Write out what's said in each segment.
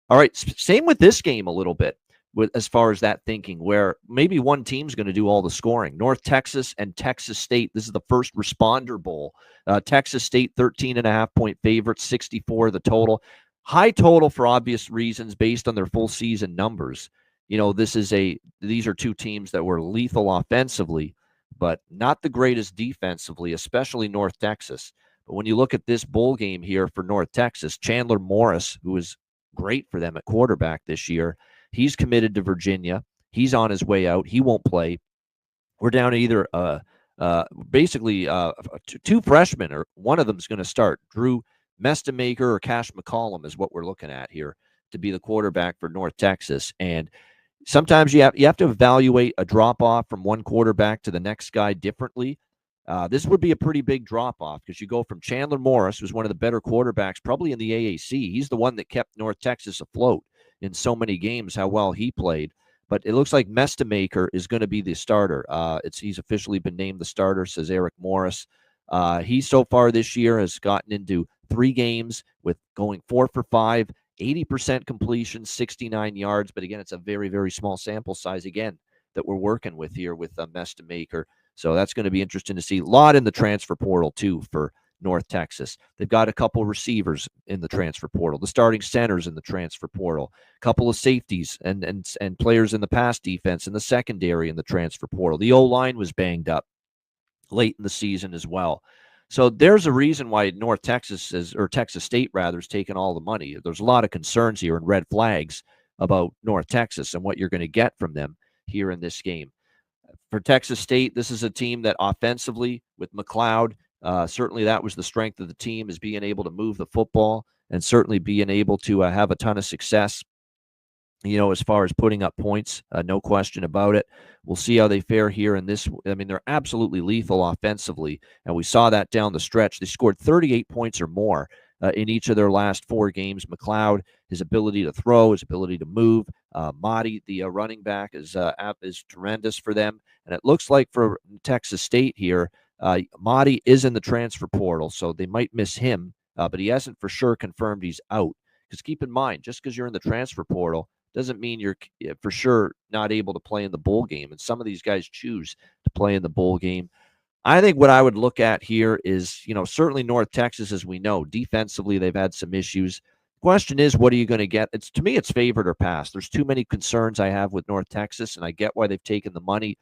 All right, same with this game a little bit. As far as that thinking, where maybe one team's going to do all the scoring. North Texas and Texas State. This is the first responder bowl. Texas State 13.5-point favorites, 64 the total. High total for obvious reasons based on their full season numbers. These are two teams that were lethal offensively, but not the greatest defensively, especially North Texas. But when you look at this bowl game here for North Texas, Chandler Morris, who is great for them at quarterback this year, he's committed to Virginia. He's on his way out. He won't play. We're down to either two freshmen, or one of them is going to start. Drew Mestamaker or Cash McCollum is what we're looking at here to be the quarterback for North Texas. And sometimes you have to evaluate a drop-off from one quarterback to the next guy differently. This would be a pretty big drop-off because you go from Chandler Morris, who's one of the better quarterbacks probably in the AAC. He's the one that kept North Texas afloat in so many games, how well he played. But it looks like Mestamaker is going to be the starter. He's officially been named the starter, says Eric Morris. He so far this year has gotten into 3 games with going 4 for 5, 80% completion, 69 yards. But again, it's a very, very small sample size again that we're working with here with Mestamaker. So that's going to be interesting to see. A lot in the transfer portal, too, for North Texas. They've got a couple receivers in the transfer portal. The starting centers in the transfer portal. A couple of safeties and players in the pass defense in the secondary in the transfer portal. The O-line was banged up late in the season as well. So there's a reason why North Texas Texas State rather is taking all the money. There's a lot of concerns here and red flags about North Texas and what you're going to get from them here in this game. For Texas State, this is a team that offensively with McLeod, certainly that was the strength of the team, is being able to move the football and certainly being able to have a ton of success, as far as putting up points, no question about it. We'll see how they fare here in this. I mean, they're absolutely lethal offensively, and we saw that down the stretch. They scored 38 points or more in each of their last 4 games. McLeod, his ability to throw, his ability to move. Mahdi, the running back, is tremendous for them. And it looks like for Texas State here, Mahdi is in the transfer portal, so they might miss him, but he hasn't for sure confirmed he's out. Because keep in mind, just because you're in the transfer portal doesn't mean you're for sure not able to play in the bowl game. And some of these guys choose to play in the bowl game. I think what I would look at here is, certainly North Texas, as we know, defensively they've had some issues. Question is, what are you going to get? To me, it's favored or pass. There's too many concerns I have with North Texas, and I get why they've taken the money.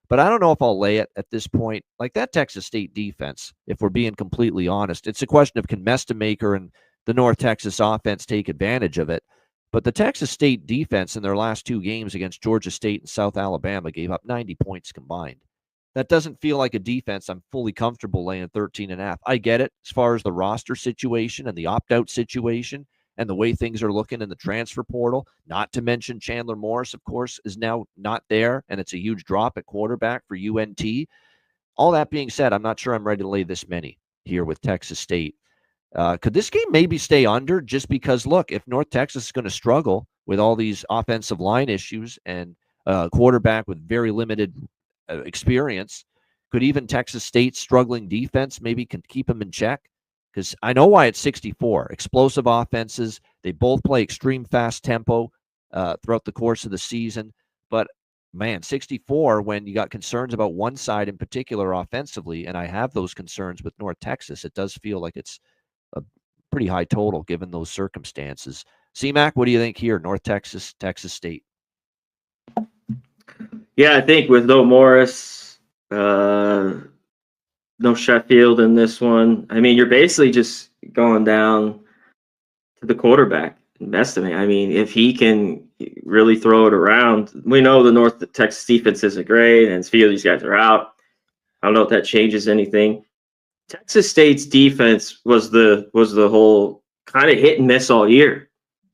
But I don't know if I'll lay it at this point. Like that Texas State defense, if we're being completely honest, it's a question of can Mestamaker and the North Texas offense take advantage of it. But the Texas State defense in their last 2 games against Georgia State and South Alabama gave up 90 points combined. That doesn't feel like a defense I'm fully comfortable laying 13.5. I get it as far as the roster situation and the opt-out situation and the way things are looking in the transfer portal, not to mention Chandler Morris, of course, is now not there, and it's a huge drop at quarterback for UNT. All that being said, I'm not sure I'm ready to lay this many here with Texas State. Could this game maybe stay under just because, look, if North Texas is going to struggle with all these offensive line issues and quarterback with very limited experience, could even Texas State's struggling defense maybe can keep them in check? Because I know why it's 64. Explosive offenses. They both play extreme fast tempo throughout the course of the season. But, man, 64 when you got concerns about one side in particular offensively, and I have those concerns with North Texas, it does feel like it's a pretty high total given those circumstances. C-Mac, what do you think here? North Texas, Texas State. Yeah, I think with no Morris, no Sheffield in this one. I mean, you're basically just going down to the quarterback. Estimate. I mean, if he can really throw it around, we know the North Texas defense isn't great, and a few of these guys are out. I don't know if that changes anything. Texas State's defense was the whole kind of hit and miss all year.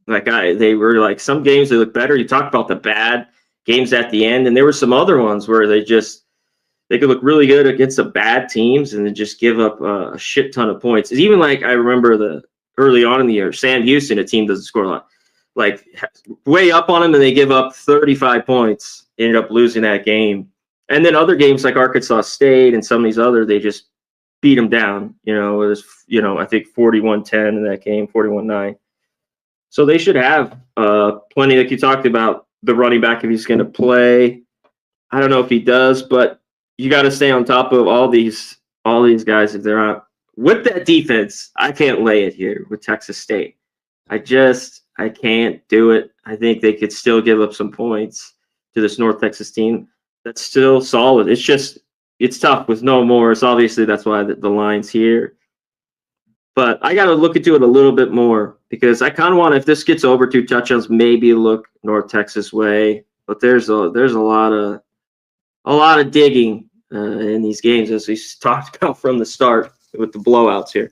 They were like some games they look better. You talked about the bad games at the end, and there were some other ones where they could look really good against the bad teams and then just give up a shit ton of points. It's even like I remember early on in the year, Sam Houston, a team doesn't score a lot, like way up on them and they give up 35 points, ended up losing that game. And then other games like Arkansas State and some of these other, they just beat them down. It was, I think 41-10 in that game, 41-9. So they should have plenty, like you talked about, the running back if he's going to play. I don't know if he does, but you got to stay on top of all these guys if they're out. With that defense, I can't lay it here with Texas State. I can't do it. I think they could still give up some points to this North Texas team that's still solid. It's tough with no Morris. Obviously, that's why the line's here. But I got to look into it a little bit more because I kind of want, if this gets over 2 touchdowns, maybe look North Texas way. But there's a lot of digging in these games, as we talked about from the start with the blowouts here.